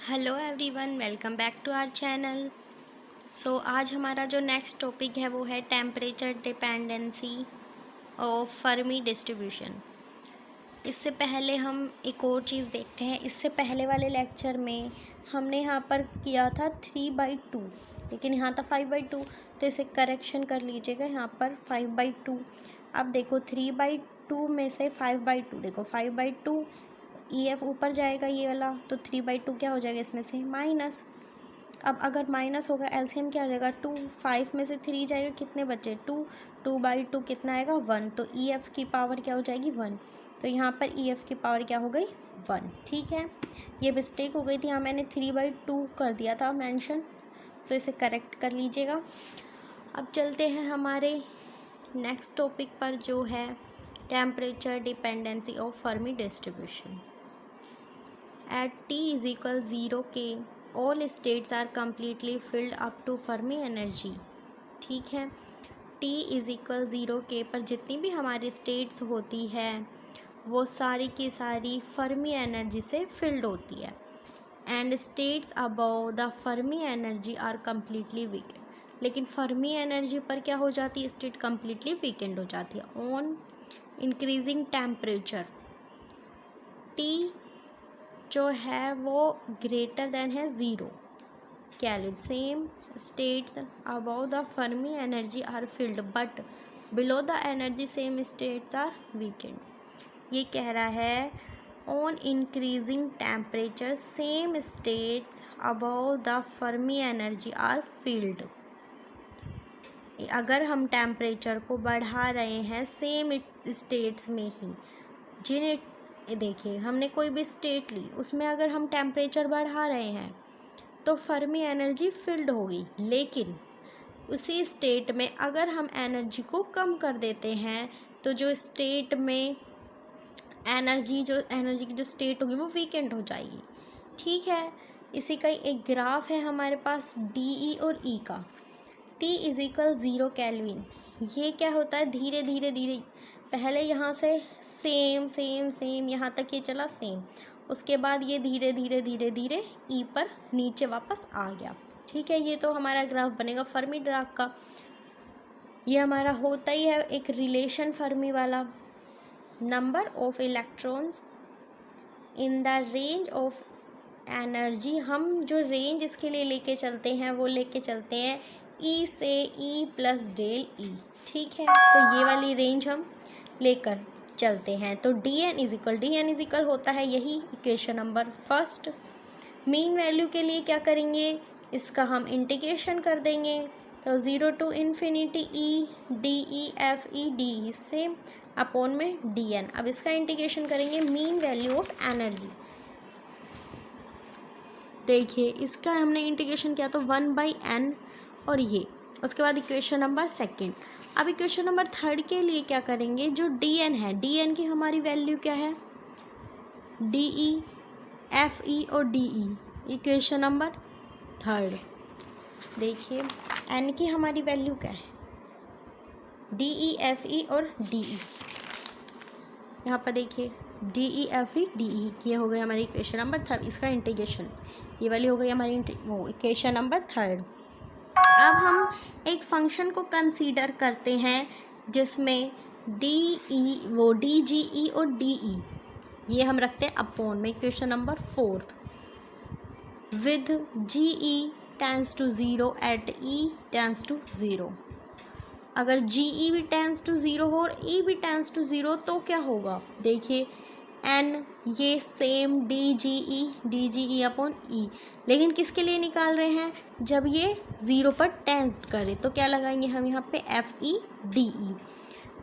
Hello everyone, welcome back to our channel. आज हमारा जो नेक्स्ट टॉपिक है वो है temperature dependency of Fermi distribution. इससे पहले हम एक और चीज़ देखते हैं। इससे पहले वाले लेक्चर में हमने यहाँ पर किया था 3/2, लेकिन यहाँ था 5/2, तो इसे करेक्शन कर लीजिएगा। यहाँ पर 5/2। अब देखो 3/2 में से 5/2, देखो 5/2 EF ऊपर जाएगा ये वाला, तो 3/2 क्या हो जाएगा इसमें से माइनस। अब अगर माइनस होगा एलसीएम क्या हो जाएगा 2, 5 में से 3 जाएगा, कितने बचे 2, 2/2 कितना आएगा 1, तो EF की पावर क्या हो जाएगी 1। तो यहाँ पर EF की पावर क्या हो गई 1। ठीक है, ये मिस्टेक हो गई थी, यहाँ मैंने 3/2 कर दिया था मेंशन, सो इसे करेक्ट कर लीजिएगा। अब चलते हैं हमारे नेक्स्ट टॉपिक पर जो है temperature dependency of Fermi distribution. At T is equal 0 K, all states are completely filled up to Fermi energy। ठीक है, T is equal 0 K पर जितनी भी हमारी स्टेट्स होती है वो सारी की सारी फर्मी एनर्जी से फिल्ड होती है। And states above the Fermi energy are completely vacant, लेकिन फर्मी एनर्जी पर क्या हो जाती है, स्टेट कम्प्लीटली वीकेंड हो जाती है। ऑन इंक्रीजिंग टेम्परेचर T जो है वो ग्रेटर देन है 0 calorie, some states above the Fermi energy are filled but below the energy some states are vacant. ये कह रहा है on increasing temperature some states above the Fermi energy are filled. अगर हम टेम्परेचर को बढ़ा रहे हैं सेम स्टेट्स में ही, जिन देखिए हमने कोई भी स्टेट ली, उसमें अगर हम टेम्परेचर बढ़ा रहे हैं तो फर्मी एनर्जी फिल्ड होगी, लेकिन उसी स्टेट में अगर हम एनर्जी को कम कर देते हैं तो जो स्टेट में एनर्जी की जो स्टेट होगी वो वीकेंड हो जाएगी। ठीक है, इसी का एक ग्राफ है हमारे पास DE और E का। T इज इक्वल 0 केल्विन, ये क्या होता है धीरे धीरे धीरे, पहले यहाँ से सेम सेम सेम यहाँ तक ये चला सेम, उसके बाद ये धीरे धीरे धीरे धीरे E पर नीचे वापस आ गया। ठीक है, ये तो हमारा ग्राफ बनेगा फर्मी ग्राफ का। ये हमारा होता ही है एक रिलेशन फर्मी वाला, number of electrons in the range of energy. हम जो रेंज इसके लिए लेके चलते हैं वो लेके चलते हैं E से E प्लस डेल E। ठीक है, तो ये वाली रेंज हम लेकर चलते हैं। तो DN इज इक्वल होता है यही equation number first. Mean value के लिए क्या करेंगे, इसका हम इंटीग्रेशन कर देंगे, तो 0 टू इन्फिनिटी E DE से अपॉन में DN। अब इसका इंटीग्रेशन करेंगे मीन वैल्यू ऑफ एनर्जी। देखिए इसका हमने इंटीग्रेशन किया तो 1/n और ये, उसके बाद इक्वेशन नंबर सेकंड। अब इक्वेशन नंबर थर्ड के लिए क्या करेंगे, जो DN है, DN की हमारी वैल्यू क्या है DE FE और DE, इक्वेशन नंबर थर्ड। देखिए N की हमारी वैल्यू क्या है DE FE और DE, यहाँ पर देखिए DE FE DE, ये हो गई हमारी इक्वेशन नंबर थर्ड। इसका इंटीग्रेशन ये वाली हो गई हमारी वो इक्वेशन नंबर थर्ड। अब हम एक फंक्शन को कंसीडर करते हैं जिसमें DGE और DE ये हम रखते हैं अपॉन में, equation number fourth, with GE tends to 0 at E tends to 0। अगर GE भी टेंस टू 0 हो और E भी टेंस टू 0 तो क्या होगा, देखिए N ये सेम DGE अपॉन E, लेकिन किसके लिए निकाल रहे हैं, जब ये 0 पर टेंस करे तो क्या लगाएंगे हम यहाँ पे FE DE।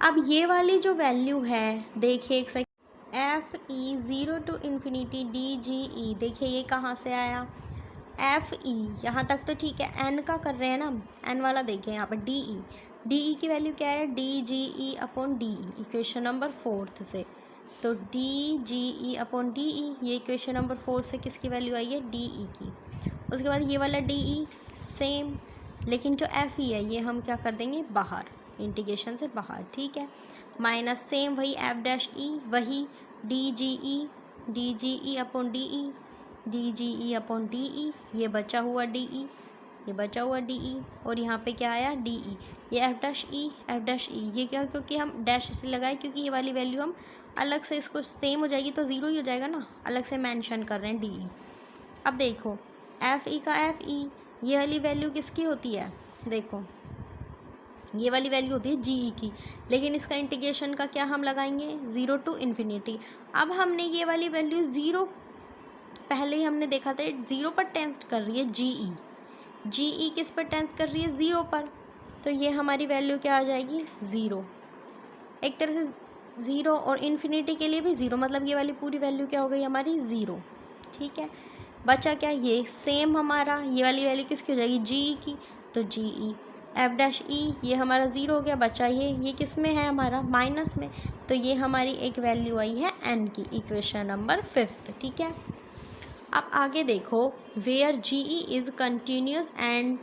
अब ये वाली जो वैल्यू है देखिए एक second, FE 0 to infinity DGE, देखिए ये कहाँ से आया FE, यहाँ तक तो ठीक है, N का कर रहे हैं ना, N वाला देखिए यहाँ पर DE की वैल्यू क्या है DGE upon DE, equation number fourth से। तो DGE अपॉन DE, ये इक्वेशन नंबर 4 से किसकी वैल्यू आई है DE की। उसके बाद ये वाला DE सेम, लेकिन जो FE है ये हम क्या कर देंगे बाहर, इंटीग्रेशन से बाहर। ठीक है, माइनस सेम वही F' E वही DGE upon DE, D G ई अपॉन डी ई, ये बचा हुआ डी ई, ये बचा हुआ डी ई, और यहाँ पे क्या आया डी ई, ये F dash E, F dash ई, ये क्या, क्योंकि हम डैश इसलिए लगाए क्योंकि ये वाली वैल्यू हम अलग से, इसको सेम हो जाएगी तो ज़ीरो ही हो जाएगा ना, अलग से मेंशन कर रहे हैं डी ई। अब देखो एफ ई का एफ ई, ये वाली वैल्यू किसकी होती है, देखो ये वाली वैल्यू होती है जी ई की, लेकिन इसका इंटीग्रेशन का क्या हम लगाएंगे, ज़ीरो टू इन्फिनिटी। अब हमने ये वाली वैल्यू ज़ीरो, पहले ही हमने देखा था ज़ीरो पर टेंस कर रही है जी ई, जी ई किस पर टेंस कर रही है, ज़ीरो पर, तो ये हमारी वैल्यू क्या आ जाएगी, ज़ीरो। एक तरह से ज़ीरो और इन्फिनिटी के लिए भी ज़ीरो, मतलब ये वाली पूरी वैल्यू क्या हो गई हमारी, ज़ीरो। ठीक है, बचा क्या, ये सेम हमारा, ये वाली वैल्यू किसकी हो जाएगी, जी ई की, तो जी ई एफ डैश ई, ये हमारा ज़ीरो हो गया, बचा ये किस में है हमारा, माइनस में, तो ये हमारी एक वैल्यू आई है एन की, इक्वेशन नंबर 5। ठीक है, अब आगे देखो, where G E is continuous and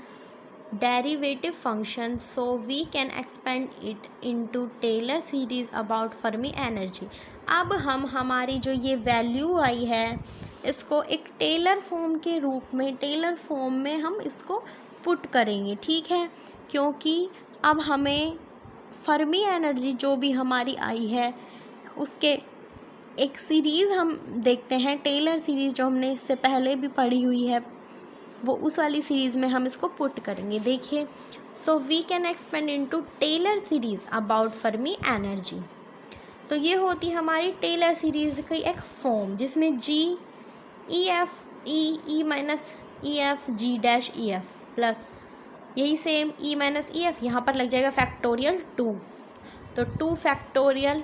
derivative function, so we can expand it into Taylor series about Fermi energy. अब हम हमारी जो ये वैल्यू आई है इसको एक टेलर फॉर्म के रूप में, टेलर फॉर्म में हम इसको पुट करेंगे। ठीक है, क्योंकि अब हमें फर्मी एनर्जी जो भी हमारी आई है उसके एक सीरीज़ हम देखते हैं, टेलर सीरीज़ जो हमने इससे पहले भी पढ़ी हुई है, वो उस वाली सीरीज़ में हम इसको पुट करेंगे। देखिए, so we can expand into Taylor series about Fermi energy, तो ये होती है हमारी टेलर सीरीज़ की एक फॉर्म, जिसमें G E F E minus E F G dash E F plus यही same E minus E F, यहाँ पर लग जाएगा फैक्टोरियल 2, तो 2 फैक्टोरियल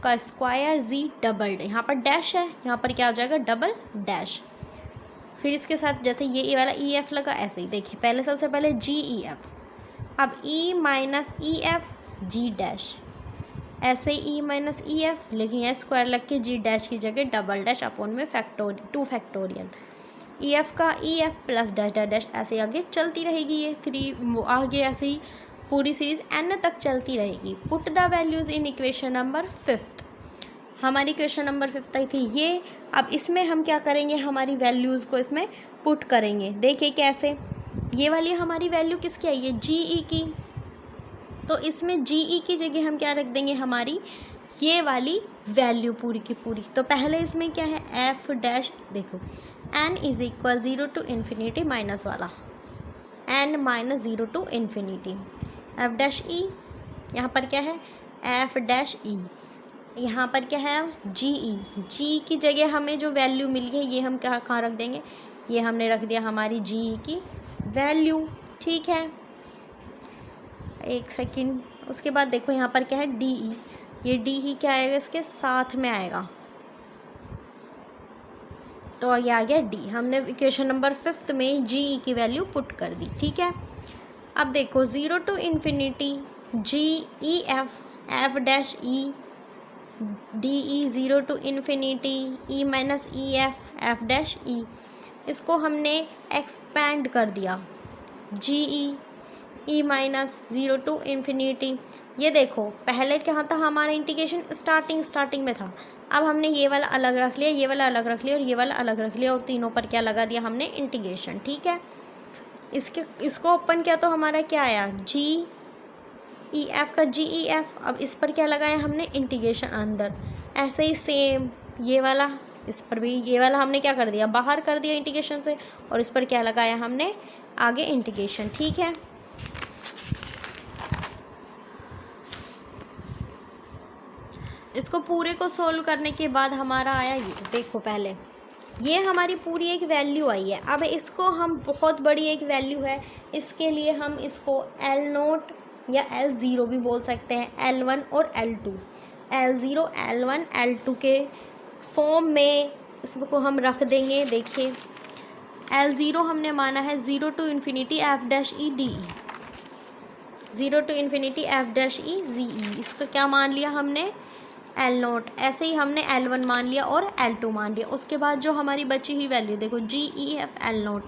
का स्क्वायर जी डबल, यहाँ पर डैश है, यहाँ पर क्या हो जाएगा, डबल डैश। फिर इसके साथ जैसे ये वाला ई एफ लगा, ऐसे ही देखिए, पहले सबसे पहले जी ई एफ, अब E minus E F G dash, ऐसे ही ई माइनस ई एफ, लेकिन यह स्क्वायर लग के जी डैश की जगह डबल डैश अपॉन में फैक्टोरियल 2 फैक्टोरियल, ई एफ का ई F plus dash dash dash, ऐसे आगे चलती रहेगी, ये 3 आगे ऐसे ही पूरी सीरीज़ एन तक चलती रहेगी। Put the values in equation number 5, हमारी इक्वेशन नंबर 5 आई थी ये। अब इसमें हम क्या करेंगे, हमारी वैल्यूज़ को इसमें पुट करेंगे। देखिए कैसे, ये वाली हमारी वैल्यू किसकी आई है, जी ई की, तो इसमें जी ई की जगह हम क्या रख देंगे, हमारी ये वाली वैल्यू पूरी की पूरी। तो पहले इसमें क्या है, एफ डैश, देखो N is equal 0 to infinity minus वाला, N minus 0 to infinity, F dash E, यहाँ पर क्या है, एफ डैश ई, यहाँ पर क्या है, जी ई, जी की जगह हमें जो वैल्यू मिली है ये हम कहाँ रख देंगे, ये हमने रख दिया हमारी जी ई की वैल्यू। ठीक है, एक सेकंड, उसके बाद देखो यहाँ पर क्या है, डी ई, ये डी ही क्या आएगा, इसके साथ में आएगा, तो ये आ गया डी, हमने इक्वेशन नंबर 5 में जी ई की वैल्यू पुट कर दी। ठीक है, अब देखो 0 to infinity G E F, F dash E, D E 0 to infinity E minus E F, F dash E, इसको हमने एक्सपैंड कर दिया, G E minus 0 to infinity. ये देखो पहले क्या था, हमारा इंटीग्रेशन स्टार्टिंग में था, अब हमने ये वाला अलग रख लिया, ये वाला अलग रख लिया और ये वाला अलग रख लिया, और तीनों पर क्या लगा दिया हमने, इंटीग्रेशन। ठीक है, इसको ओपन किया तो हमारा क्या आया, जी ई एफ का जी ई एफ, अब इस पर क्या लगाया हमने, इंटीग्रेशन अंदर। ऐसे ही सेम ये वाला, इस पर भी ये वाला हमने क्या कर दिया, बाहर कर दिया इंटीग्रेशन से, और इस पर क्या लगाया हमने, आगे इंटीग्रेशन। ठीक है, इसको पूरे को सोल्व करने के बाद हमारा आया ये, देखो पहले ये हमारी पूरी एक वैल्यू आई है। अब इसको हम, बहुत बड़ी एक वैल्यू है, इसके लिए हम इसको L0 या L0 भी बोल सकते हैं, L1 और L2, L0 L1 L2 के फॉर्म में इसको हम रख देंगे। देखिए L0 हमने माना है 0 to infinity F dash E D E, 0 to infinity F dash E G E, इसका क्या मान लिया हमने, L0। ऐसे ही हमने L1 मान लिया और L2 मान लिया। उसके बाद जो हमारी बची हुई वैल्यू देखो, G E F L0,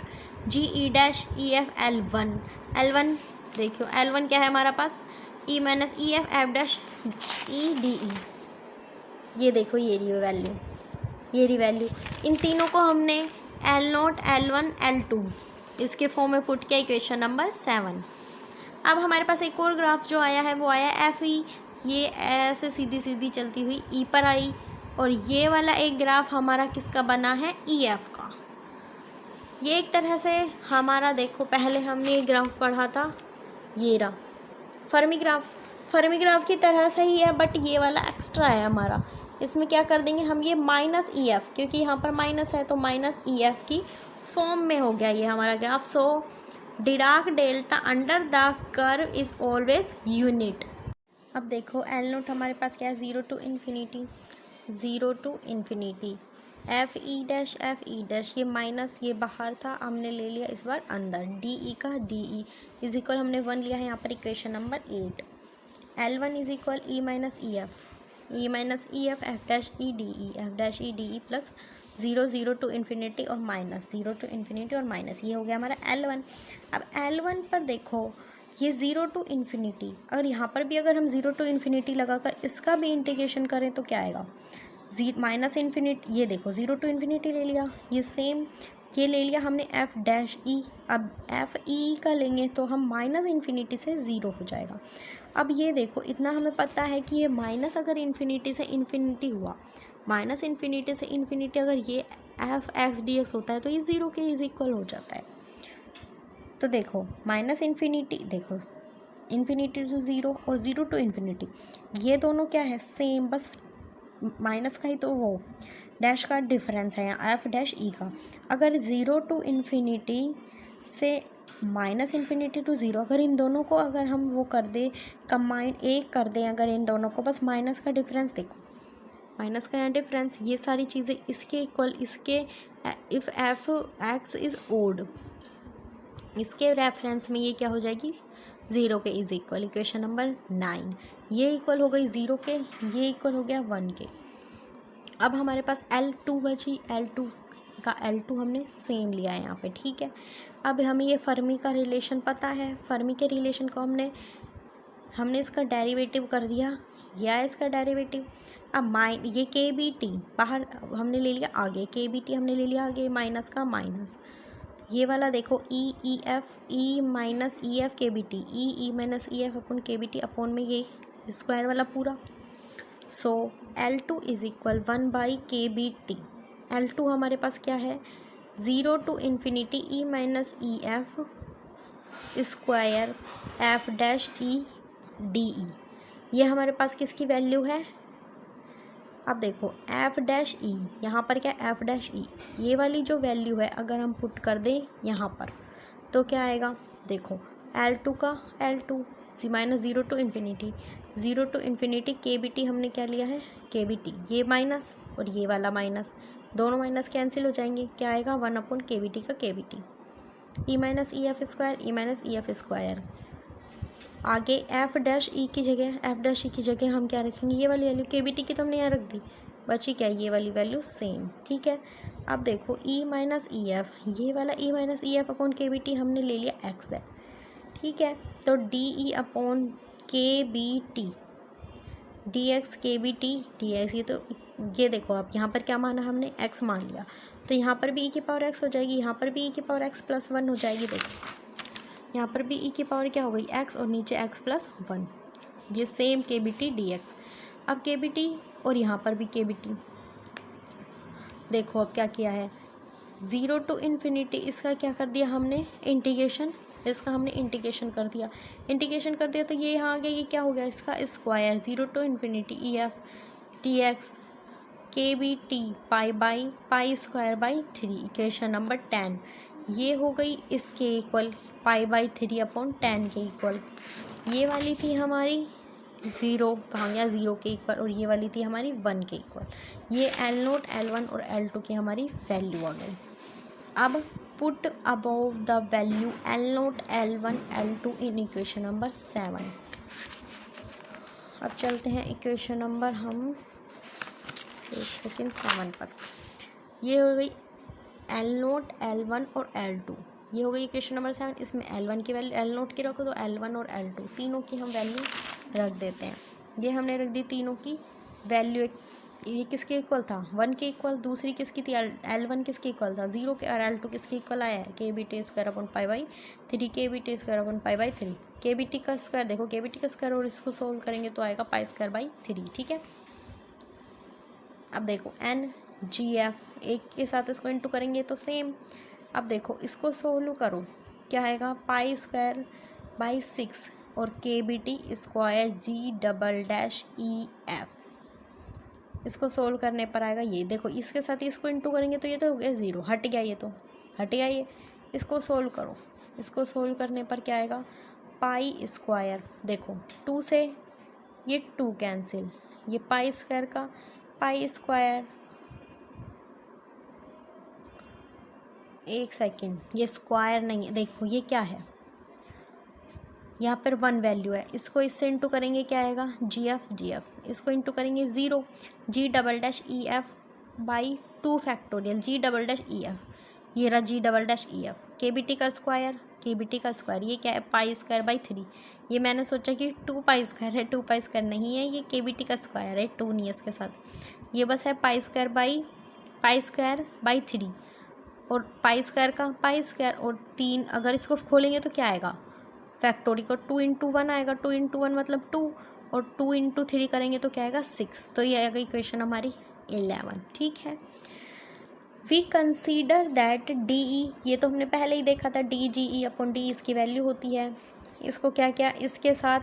G E dash E F L1, L1 देखियो L1 क्या है हमारा पास, E minus E F, F dash E D E, ये देखो ये रही वैल्यू। ये रही वैल्यू। इन तीनों को हमने L0, L1, L2 इसके फॉर्म में पुट किया, इक्वेशन नंबर 7। अब हमारे पास एक और ग्राफ जो आया है वो आया FE। ये ऐसे सीधी सीधी चलती हुई E पर आई, और ये वाला एक ग्राफ हमारा किसका बना है, EF का। ये एक तरह से हमारा, देखो पहले हमने ये ग्राफ पढ़ा था, ये रहा फर्मी ग्राफ। फर्मी ग्राफ की तरह से ही है, बट ये वाला एक्स्ट्रा है हमारा। इसमें क्या कर देंगे हम, ये -EF, क्योंकि यहाँ पर माइनस है तो -EF की फॉर्म में हो गया ये हमारा graph. So Dirac delta under the curve is always unit. अब देखो L0 हमारे पास क्या है, 0 to ∞, 0 to ∞। FE' ये माइनस, ये बाहर था, हमने ले लिया इस बार अंदर। DE का DE इज इक्वल हमने 1 लिया है यहाँ पर, equation number 8। L1 is equal E minus EF F' DE plus 0 to ∞ और माइनस, 0 to ∞ और माइनस, ये हो गया हमारा L1। अब L1 पर देखो ये 0 to ∞, और यहाँ पर भी अगर हम 0 to ∞ लगाकर इसका भी इंटीग्रेशन करें तो क्या आएगा, -∞। ये देखो 0 to ∞ ले लिया, ये सेम ये ले लिया हमने F'। अब FE का लेंगे तो हम -∞ से 0 हो जाएगा। अब ये देखो इतना हमें पता है कि ये माइनस अगर ∞ से ∞ हुआ, -∞ से ∞ अगर ये F(x) dx होता है तो ये 0 के इज इक्वल हो जाता है। तो देखो -∞, देखो ∞ to 0 और 0 to ∞, ये दोनों क्या है, सेम, बस माइनस का ही तो वो डैश का डिफरेंस है यहाँ F'(E) का। अगर 0 to ∞ से -∞ to 0, अगर इन दोनों को अगर हम वो कर दे, कंबाइन एक कर दें अगर इन दोनों को, बस माइनस का डिफरेंस देखो, माइनस का यहाँ डिफरेंस, ये सारी चीज़ें इसके इक्वल, इसके इफ़ F(x) इज़ ओड, इसके रेफरेंस में ये क्या हो जाएगी, 0 के इज़ इक्वल, इक्वेशन नंबर 9। ये इक्वल हो गई 0 के, ये इक्वल हो गया 1 के। अब हमारे पास L2 बची, L2 का L2 हमने सेम लिया है यहाँ पे, ठीक है। अब हमें ये फर्मी का रिलेशन पता है, फर्मी के रिलेशन को हमने इसका डेरिवेटिव कर दिया, या इसका डेरिवेटिव। अब ये KBT बाहर हमने ले लिया आगे, KBT हमने ले लिया आगे, माइनस का माइनस, ये वाला देखो E minus EF KBT, E minus EF अपन KBT अपॉन में ये स्क्वायर वाला पूरा। सो L2 is equal 1/KBT। L2 हमारे पास क्या है, 0 to ∞ E minus EF square F'(E) DE। ये हमारे पास किसकी वैल्यू है, अब देखो F'(E) यहाँ पर क्या F'(E), ये वाली जो वैल्यू है अगर हम पुट कर दें यहाँ पर तो क्या आएगा, देखो L2 का L2 -0 to ∞, 0 to ∞, KBT हमने क्या लिया है, KBT, ये माइनस और ये वाला माइनस, दोनों माइनस कैंसिल हो जाएंगे, क्या आएगा 1/KBT का KBT। E minus EF square, E minus EF square, आगे F'(E) की जगह हम क्या रखेंगे, ये वाली वैल्यू, KBT की तो हमने यहाँ रख दी, बची क्या ये वाली वैल्यू सेम, ठीक है। अब देखो E माइनस EF, ये वाला E minus EF upon KBT हमने ले लिया x है, ठीक है। तो DE upon KBT dx, KBT dx, ये देखो अब यहाँ पर क्या माना हमने, x मान लिया, तो यहाँ पर भी e की पावर x हो जाएगी, यहाँ पर भी e की पावर x प्लस 1 हो जाएगी। देखो यहाँ पर भी e की पावर क्या हो गई, x, और नीचे x प्लस 1, ये सेम KBT dx। अब KBT और यहाँ पर भी KBT, देखो अब क्या किया है, 0 to ∞, इसका क्या कर दिया हमने इंटीग्रेशन, इसका हमने इंटीग्रेशन कर दिया तो ये यहाँ आ गया, ये क्या हो गया इसका square, 0 to ∞ EF dx KBT π/3, equation number 10। ये हो गई इसके इक्वल π/3 अपॉन 10 के इक्वल। ये वाली थी हमारी 0 भाग्या 0 के इक्वल, और ये वाली थी हमारी 1 के इक्वल। ये L0, L1 और L2 की हमारी वैल्यू आ गई। अब put above the value L0, L1, L2 in equation number 7। अब चलते हैं इक्वेशन नंबर हम 7 पर। ये हो गई L0, L1 और L2, ये हो गई इक्वेशन नंबर 7। इसमें L1 की वैल्यू L0 की रखो तो L1 और L2 तीनों की हम वैल्यू रख देते हैं। ये हमने रख दी तीनों की वैल्यू ये किसके इक्वल था, 1 के इक्वल। दूसरी किसकी थी, L1 किसके इक्वल था, 0 के। और L2 किसके इक्वल आया है, KBT square upon pi by 3, KBT square upon pi by 3। KBT का स्क्वायर देखो, KBT का स्क्वायर और इसको सोल्व करेंगे तो आएगा पाई स्क्वायर बाई 3, ठीक है। अब देखो NGF एक के साथ इसको इंटू करेंगे तो सेम। अब देखो इसको सोल्व करो, क्या आएगा, पाई स्क्वायर बाई 6 और KBT स्क्वायर G∬EF। इसको सोल्व करने पर आएगा ये, देखो इसके साथ इसको इंटू करेंगे तो ये तो हो गया 0, हट गया, ये तो हट गया ये। इसको सोल्व करो, इसको सोल्व करने पर क्या आएगा, पाई स्क्वायर, देखो 2 से ये 2 कैंसिल, ये पाई स्क्वायर का पाई स्क्वायर, एक सेकेंड, ये स्क्वायर नहीं है, देखो ये क्या है, यहाँ पर 1 वैल्यू है, इसको इससे इंटू करेंगे क्या आएगा, GF, इसको इंटू करेंगे 0, G∬EF बाई 2 फैक्टोरियल G∬EF, ये रहा G∬EF। KBT का स्क्वायर, ये क्या है, पाई स्क्वायर बाई 3। ये मैंने सोचा कि 2 पाई स्क्वायर है, 2 पाई स्क्वायर नहीं है, ये KBT का स्क्वायर है, 2 नहीं है इसके साथ, ये बस है पाई स्क्वायर बाई 3, और पाई स्क्वायर का पाई स्क्वायर और 3, अगर इसको खोलेंगे तो क्या आएगा, फैक्टोरियल को 2 × 1 आएगा, 2 × 1 मतलब 2, और 2 × 3 करेंगे तो क्या आएगा 6। तो ये आएगा इक्वेशन हमारी 11, ठीक है। वी कंसीडर दैट DE, ये तो हमने पहले ही देखा था, DGE अपॉन DE इसकी वैल्यू होती है। इसको क्या क्या, इसके साथ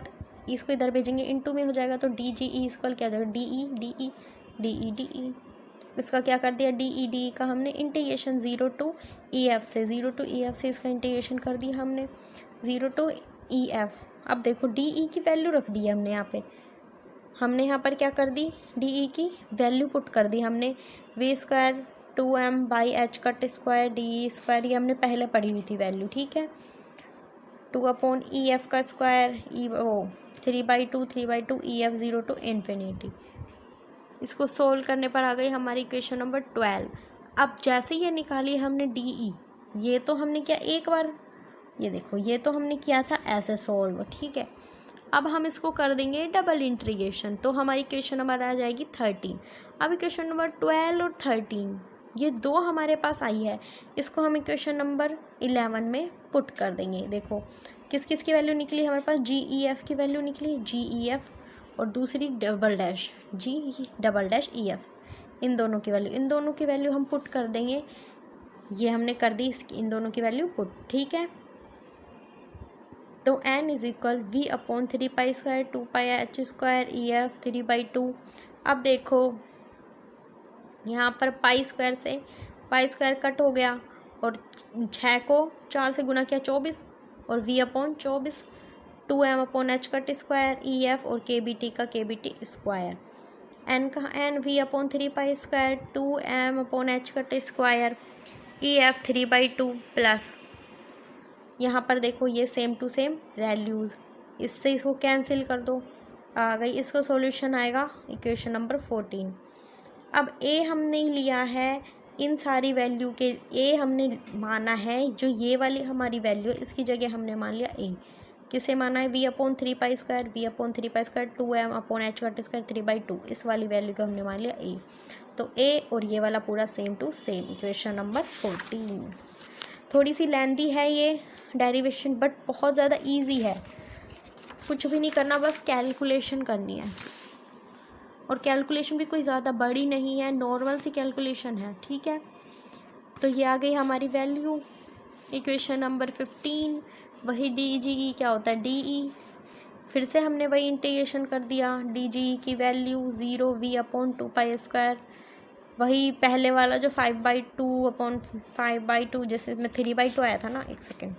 इसको इधर भेजेंगे, इंटू में हो जाएगा, तो DGE इसको क्या हो जाएगा, DE। इसका क्या कर दिया, DE का हमने इंटीग्रेशन 0 to EF से इसका इंटीग्रेशन कर दिया हमने 0 to EF। अब देखो DE की वैल्यू रख दी है हमने यहाँ पर क्या कर दी, DE की वैल्यू पुट कर दी हमने, V square 2m/h cut square DE square, ये हमने पहले पढ़ी हुई थी वैल्यू, ठीक है। 2/EF का स्क्वायर 3/2 EF 0 to ∞। इसको सोल्व करने पर आ गई हमारी इक्वेशन नंबर 12। अब जैसे ये निकाली हमने DE, ये तो हमने क्या एक बार, ये देखो ये तो हमने किया था ऐसे सोल्व, ठीक है। अब हम इसको कर देंगे डबल इंटीग्रेशन, तो हमारी इक्वेशन नंबर आ जाएगी 13। अब इक्वेशन नंबर 12 और 13 ये दो हमारे पास आई है, इसको हम इक्वेशन नंबर 11 में पुट कर देंगे। देखो किस किस की वैल्यू निकली हमारे पास, GEF की वैल्यू निकली, GEF, और दूसरी G∬EF, इन दोनों की वैल्यू हम पुट कर देंगे। ये हमने कर दी इन दोनों की वैल्यू पुट, ठीक है। तो n = V/3 पाई स्क्वायर 2 पाई h स्क्वायर EF 3/2। अब देखो यहाँ पर पाई स्क्वायर से पाई स्क्वायर कट हो गया, और 6 को 4 से गुना किया 24, और V/24 2m/h cut square EF, और KBT का KBT स्क्वायर, n का n V/3 pi square 2m/h cut square EF 3/2 plus, यहाँ पर देखो ये सेम टू सेम वैल्यूज़, इससे इसको कैंसिल कर दो, आ गई, इसको सॉल्यूशन आएगा इक्वेशन नंबर 14। अब A हमने लिया है इन सारी वैल्यू के, A हमने माना है जो ये वाली हमारी वैल्यू है, इसकी जगह हमने मान लिया A। किसे माना है, V/3 pi square 2m/h cut square 3/2, इस वाली वैल्यू को हमने मान लिया A। तो A और ये वाला पूरा same to same, equation number 14। थोड़ी सी लेंथी है ये डेरिवेशन, बट बहुत ज़्यादा इजी है, कुछ भी नहीं करना, बस कैलकुलेशन करनी है, और कैलकुलेशन भी कोई ज़्यादा बड़ी नहीं है, नॉर्मल सी कैलकुलेशन है, ठीक है। तो ये आ गई हमारी वैल्यू, इक्वेशन नंबर 15। वही DGE क्या होता है, DE, फिर से हमने वही इंटीग्रेशन कर दिया, DGE की वैल्यू 0 V/2 पाई स्क्वायर, वही पहले वाला जो 5/2 जैसे इसमें 3/2 आया था ना, एक सेकेंड,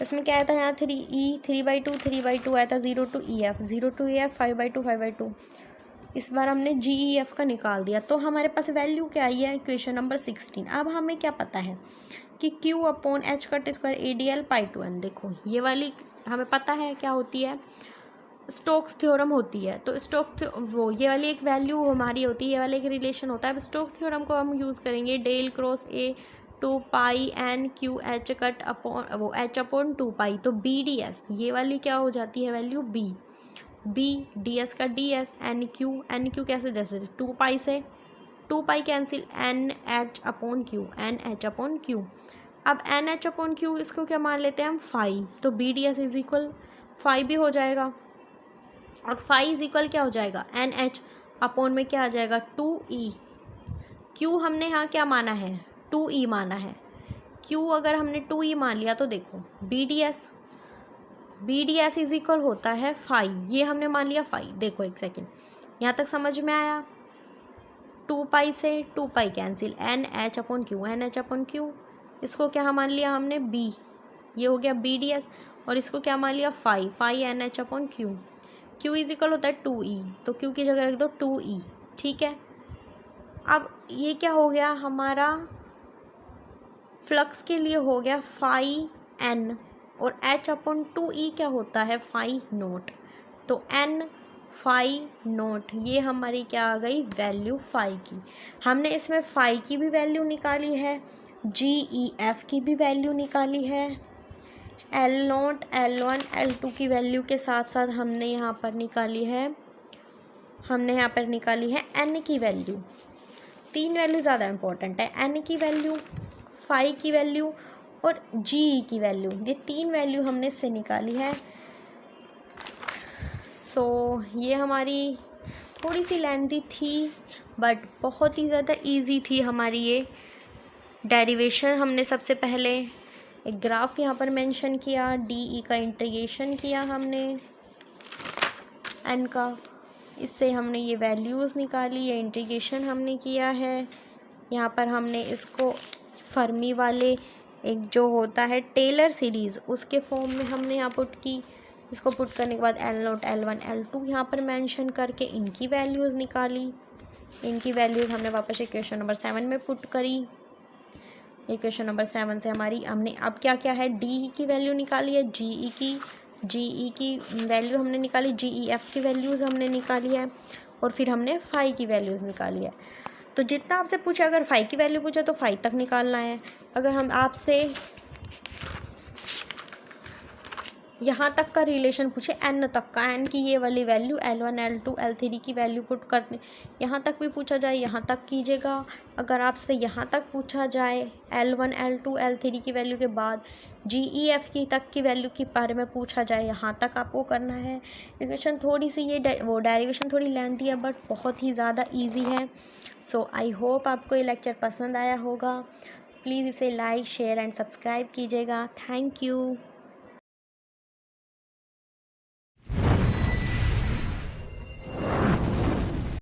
इसमें क्या आया था, यहाँ 3/2 आया था, 0 to EF 5/2 इस बार हमने GEF का निकाल दिया, तो हमारे पास वैल्यू क्या आई है, इक्वेशन नंबर 16। अब हमें क्या पता है कि Q/h cut square ADL π/2n, देखो ये वाली हमें पता है क्या होती है, स्टोक्स थ्योरम होती है। तो ये वाली एक वैल्यू हमारी होती है, ये वाला एक रिलेशन होता है। अब स्टोक थ्योरम को हम यूज़ करेंगे, del cross A 2πn/Q h cut h/2π, तो BDS ये वाली क्या हो जाती है value B, B, D S का डी एस, एन क्यू कैसे, जैसे 2 पाई से 2 pi cancel, N H upon Q. अब एन एच अपॉन क्यू इसको क्या मान लेते हैं हम 5, तो B D S is equal 5 भी हो जाएगा, और 5 इज इक्वल क्या हो जाएगा, एन एच अपॉन में क्या आ जाएगा 2E। क्यू हमने यहाँ क्या माना है 2E माना है, क्यू अगर हमने 2E मान लिया तो देखो B D S is equal होता है 5, ये हमने मान लिया 5। देखो एक सेकेंड, यहाँ तक समझ में आया। 2 पाई से 2 pi cancel, N H upon Q, इसको क्या मान लिया हमने बी, ये हो गया बी डी एस, और इसको क्या मान लिया 5 N H upon Q is equal होता है 2E, तो क्यू की जगह रख दो 2E, ठीक है। अब ये क्या हो गया हमारा, फ्लक्स के लिए हो गया 5N, और H अपॉन 2E क्या होता है 5 नोट, तो N 5 नोट, ये हमारी क्या आ गई वैल्यू 5 की। हमने इसमें 5 की भी वैल्यू निकाली है, GEF की भी वैल्यू निकाली है, L नोट, L1, L2 की वैल्यू के साथ साथ हमने यहाँ पर निकाली है N की वैल्यू। 3 वैल्यू ज़्यादा इम्पोर्टेंट है, N की वैल्यू, 5 की वैल्यू और GE की वैल्यू, ये 3 वैल्यू हमने इससे निकाली है। सो ये हमारी थोड़ी सी लेंथी थी बट बहुत ही ज़्यादा इजी थी हमारी ये डेरिवेशन। हमने सबसे पहले एक ग्राफ यहाँ पर मेंशन किया, DE का इंटीग्रेशन किया हमने N का, इससे हमने ये वैल्यूज़ निकाली, ये इंटीग्रेशन हमने किया है। यहाँ पर हमने इसको फर्मी वाले एक जो होता है टेलर सीरीज़ उसके फॉर्म में हमने यहाँ पुट की। इसको पुट करने के बाद L नोट, L1, L2 यहाँ पर मेंशन करके इनकी वैल्यूज़ निकाली। इनकी वैल्यूज़ हमने वापस इक्वेशन नंबर 7 में पुट करी। इक्वेशन नंबर 7 से हमारी हमने अब क्या क्या है, डी की वैल्यू निकाली है, GE की वैल्यू हमने निकाली, GEF की वैल्यूज़ हमने निकाली है, और फिर हमने 5 की वैल्यूज़ निकाली है। तो जितना आपसे पूछा, अगर 5 की वैल्यू पूछा तो 5 तक निकालना है। अगर हम आपसे यहाँ तक का रिलेशन पूछे N तक का, N की ये वाली वैल्यू L1, L2, L3 की वैल्यू पुट करने, यहाँ तक भी पूछा जाए यहाँ तक कीजिएगा। अगर आपसे यहाँ तक पूछा जाए L1, L2, L3 की वैल्यू के बाद GEF की तक की वैल्यू के बारे में पूछा जाए, यहाँ तक आपको करना है। इक्वेशन थोड़ी सी ये डेरिवेशन थोड़ी लेंथी है बट बहुत ही ज़्यादा ईजी है। सो आई होप आपको ये लेक्चर पसंद आया होगा। प्लीज़ इसे लाइक, शेयर एंड सब्सक्राइब कीजिएगा। Thank you.